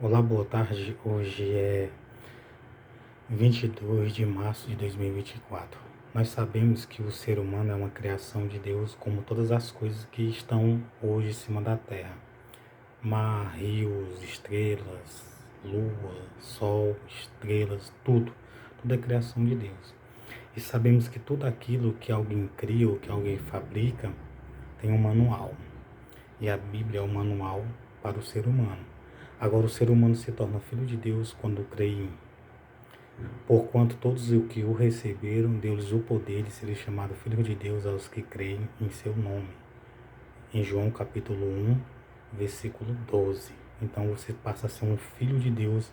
Olá, boa tarde. Hoje é 22 de março de 2024. Nós sabemos que o ser humano é uma criação de Deus, como todas as coisas que estão hoje em cima da terra. Mar, rios, estrelas, lua, sol, estrelas, tudo. Tudo é criação de Deus. E sabemos que tudo aquilo que alguém cria ou que alguém fabrica tem um manual. E a Bíblia é o manual para o ser humano. Agora o ser humano se torna filho de Deus quando crê em Porquanto todos os que o receberam, deu-lhes o poder de serem chamados filhos de Deus aos que creem em seu nome. Em João capítulo 1, versículo 12. Então você passa a ser um filho de Deus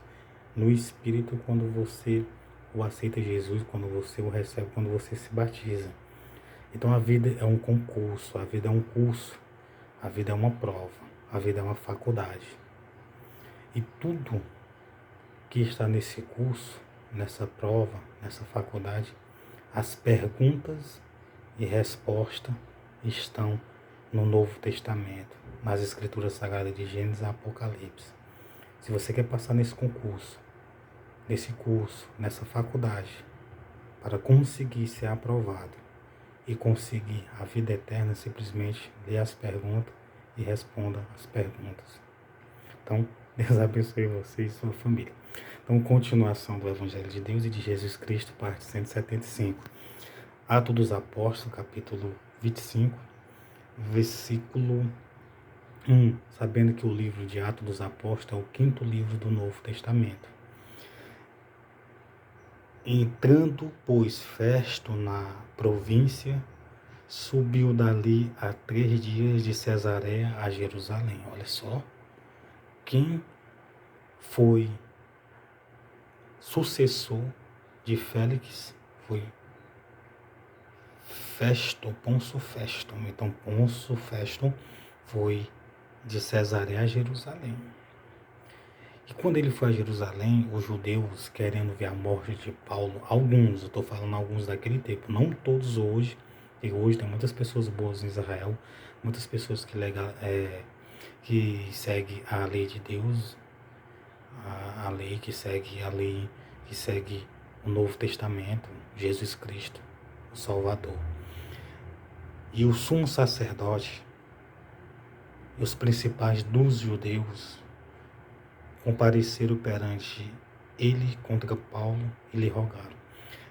no Espírito quando você o aceita Jesus, quando você o recebe, quando você se batiza. Então a vida é um concurso, a vida é um curso, a vida é uma prova, a vida é uma faculdade. E tudo que está nesse curso, nessa prova, nessa faculdade, as perguntas e respostas estão no Novo Testamento, nas Escrituras Sagradas de Gênesis e Apocalipse. Se você quer passar nesse concurso, nesse curso, nessa faculdade, para conseguir ser aprovado e conseguir a vida eterna, simplesmente lê as perguntas e responda as perguntas. Então, Deus abençoe você e sua família. Então, continuação do Evangelho de Deus e de Jesus Cristo, parte 175. Atos dos Apóstolos, capítulo 25, versículo 1. Sabendo que o livro de Atos dos Apóstolos é o quinto livro do Novo Testamento. Entrando, pois, Festo na província, subiu dali a 3 dias de Cesareia a Jerusalém. Olha só, quem foi sucessor de Félix foi Festo, Pôncio Festo. Então, Pôncio Festo foi de Cesareia a Jerusalém. E quando ele foi a Jerusalém, os judeus, querendo ver a morte de Paulo, alguns, eu estou falando alguns daquele tempo, não todos hoje, e hoje tem muitas pessoas boas em Israel, muitas pessoas que seguem a lei de Deus, a lei que segue a lei, que segue o Novo Testamento, Jesus Cristo, o Salvador. E o sumo sacerdote e os principais dos judeus compareceram perante ele contra Paulo e lhe rogaram.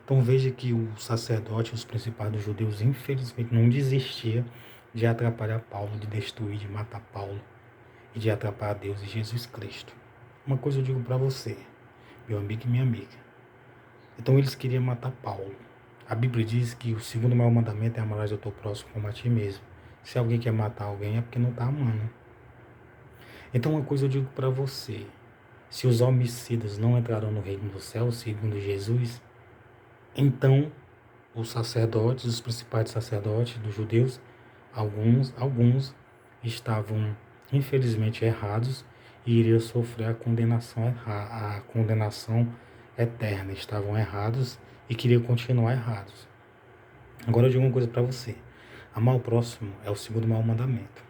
Então veja que o sacerdote e os principais dos judeus, infelizmente, não desistiam de atrapalhar Paulo, de destruir, de matar Paulo e de atrapalhar Deus e Jesus Cristo. Uma coisa eu digo para você, meu amigo e minha amiga. Então eles queriam matar Paulo. A Bíblia diz que o segundo maior mandamento é amarás ao teu próximo como a ti mesmo. Se alguém quer matar alguém é porque não está amando. Então uma coisa eu digo para você. Se os homicidas não entrarão no reino do céu, segundo Jesus, então os sacerdotes, os principais sacerdotes dos judeus, alguns estavam infelizmente errados e iriam sofrer a condenação eterna. Estavam errados e queriam continuar errados. Agora eu digo uma coisa para você. Amar o próximo é o segundo maior mandamento.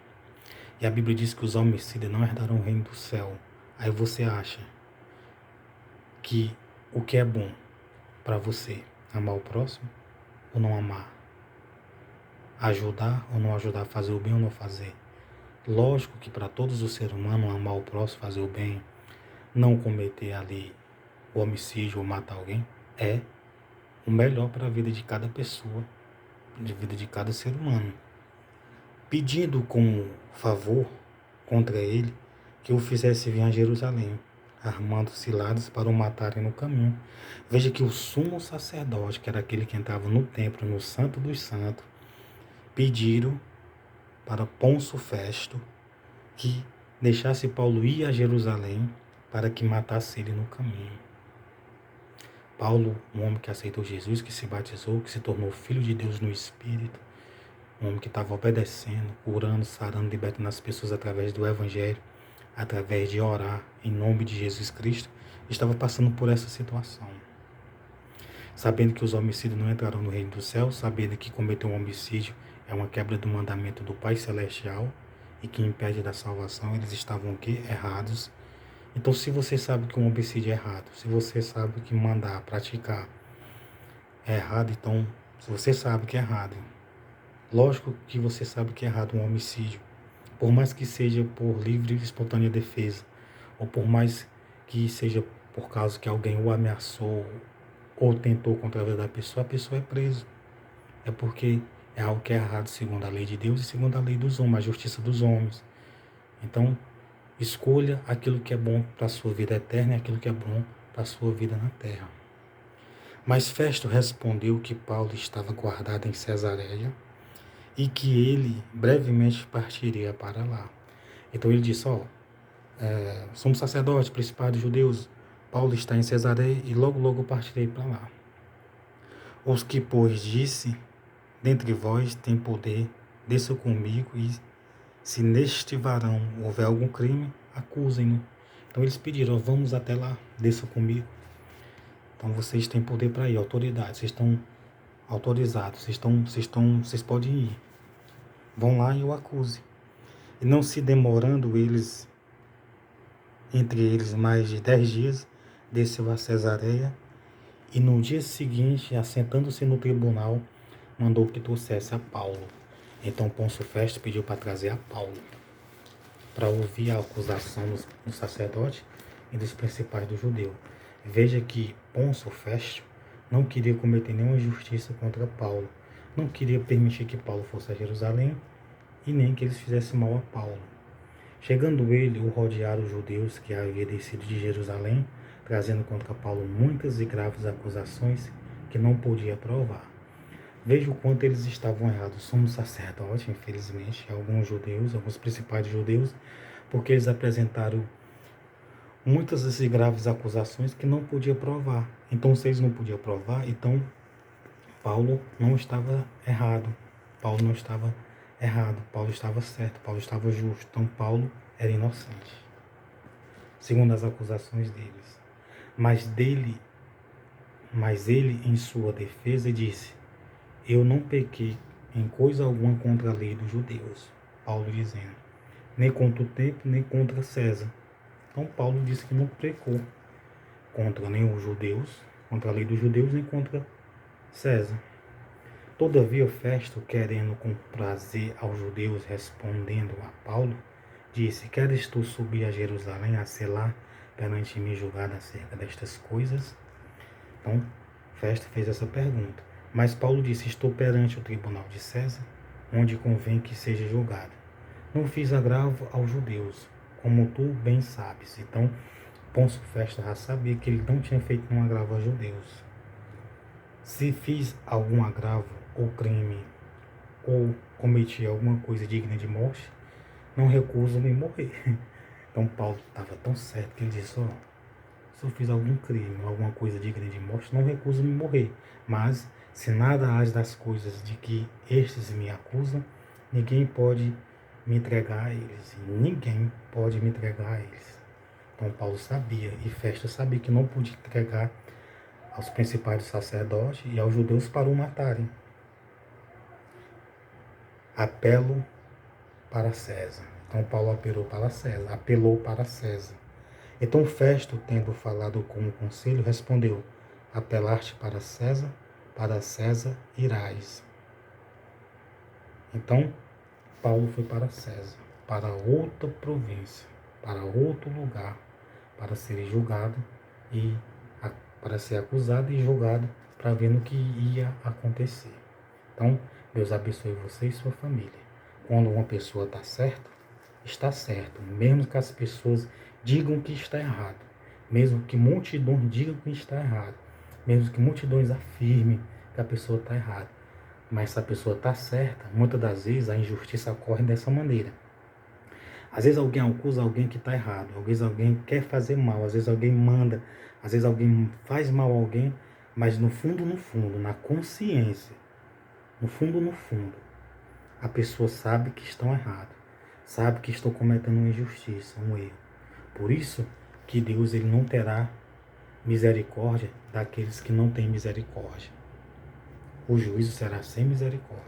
E a Bíblia diz que os homicidas não herdarão o reino do céu. Aí você acha que o que é bom para você? Amar o próximo ou não amar? Ajudar ou não ajudar? Fazer o bem ou não fazer? Lógico que para todos os seres humanos, amar o próximo, fazer o bem, não cometer ali o homicídio ou matar alguém, é o melhor para a vida de cada pessoa, de vida de cada ser humano. Pedindo como favor contra ele que o fizesse vir a Jerusalém, armando ciladas para o matarem no caminho. Veja que o sumo sacerdote, que era aquele que entrava no templo, no Santo dos Santos, pediram para Pôncio Festo que deixasse Paulo ir a Jerusalém para que matasse ele no caminho. Paulo, um homem que aceitou Jesus, que se batizou, que se tornou filho de Deus no Espírito, um homem que estava obedecendo, curando, sarando, libertando as pessoas através do Evangelho, através de orar em nome de Jesus Cristo, estava passando por essa situação. Sabendo que os homicidas não entrarão no reino do céu, sabendo que cometer um homicídio é uma quebra do mandamento do Pai Celestial e que impede da salvação, eles estavam aqui errados Então, se você sabe que um homicídio é errado, se você sabe que mandar, praticar é errado, então, se você sabe que é errado, lógico que você sabe que é errado um homicídio, por mais que seja por livre e espontânea defesa, ou por mais que seja por causa que alguém o ameaçou ou tentou contra a vida da pessoa, a pessoa é presa. É porque é algo que é errado segundo a lei de Deus e segundo a lei dos homens, a justiça dos homens. Então, escolha aquilo que é bom para a sua vida eterna e aquilo que é bom para a sua vida na terra. Mas Festo respondeu que Paulo estava guardado em Cesareia e que ele brevemente partiria para lá. Então ele disse, somos sacerdotes, principais dos judeus, Paulo está em Cesareia e logo logo partirei para lá. Os que, pois, disse, dentre vós tem poder, desça comigo e se neste varão houver algum crime, acusem-no. Então eles pediram, vamos até lá, desça comigo. Então vocês têm poder para ir, autoridade, vocês estão autorizados, vocês podem ir. Vão lá e o acuse. E não se demorando entre eles mais de 10 dias, desceu a Cesareia e no dia seguinte, assentando-se no tribunal, mandou que trouxesse a Paulo. Então Pôncio Festo pediu para trazer a Paulo, para ouvir a acusação do sacerdote e dos principais do judeu. Veja que Pôncio Festo não queria cometer nenhuma injustiça contra Paulo, não queria permitir que Paulo fosse a Jerusalém e nem que eles fizessem mal a Paulo. Chegando ele, o rodearam os judeus que havia descido de Jerusalém, trazendo contra Paulo muitas e graves acusações que não podia provar. Veja o quanto eles estavam errados. Somos sacerdotes, infelizmente, alguns judeus, alguns principais judeus, porque eles apresentaram muitas e graves acusações que não podia provar. Então, se eles não podiam provar, então Paulo não estava errado. Paulo não estava errado. Paulo estava certo. Paulo estava justo. Então, Paulo era inocente, segundo as acusações deles. Mas ele, em sua defesa, disse: eu não pequei em coisa alguma contra a lei dos judeus. Paulo dizendo, nem contra o templo, nem contra César. Então Paulo disse que não pecou contra nem os judeus, contra a lei dos judeus, nem contra César. Todavia Festo, querendo comprazer aos judeus, respondendo a Paulo, disse, queres tu subir a Jerusalém a selar perante mim julgado acerca destas coisas? Então Festo fez essa pergunta. Mas Paulo disse, estou perante o tribunal de César, onde convém que seja julgado. Não fiz agravo aos judeus, como tu bem sabes. Então, Pôncio Festo já sabia que ele não tinha feito nenhum agravo aos judeus. Se fiz algum agravo ou crime, ou cometi alguma coisa digna de morte, não recuso-me morrer. Então, Paulo estava tão certo que ele disse, se eu fiz algum crime, alguma coisa digna de morte, não recuso-me morrer. Mas, se nada há das coisas de que estes me acusam, ninguém pode me entregar a eles. Ninguém pode me entregar a eles. Então Paulo sabia, e Festo sabia que não podia entregar aos principais sacerdotes e aos judeus para o matarem. Apelo para César. Então Paulo apelou para César. Então Festo, tendo falado com o conselho, respondeu, apelaste para César irás. Então, Paulo foi para César, para outra província, para outro lugar, para ser julgado e para ser acusado e julgado, para ver no que ia acontecer. Então, Deus abençoe você e sua família. Quando uma pessoa está certo, mesmo que as pessoas digam que está errado, mesmo que multidões digam que está errado, mesmo que multidões afirmem que a pessoa está errada. Mas se a pessoa está certa, muitas das vezes a injustiça ocorre dessa maneira. Às vezes alguém acusa alguém que está errado, às vezes alguém quer fazer mal, às vezes alguém manda, às vezes alguém faz mal a alguém, mas no fundo, na consciência, no fundo, a pessoa sabe que estão errados, sabe que estão cometendo uma injustiça, um erro. Por isso que Deus ele não terá misericórdia daqueles que não têm misericórdia. O juízo será sem misericórdia.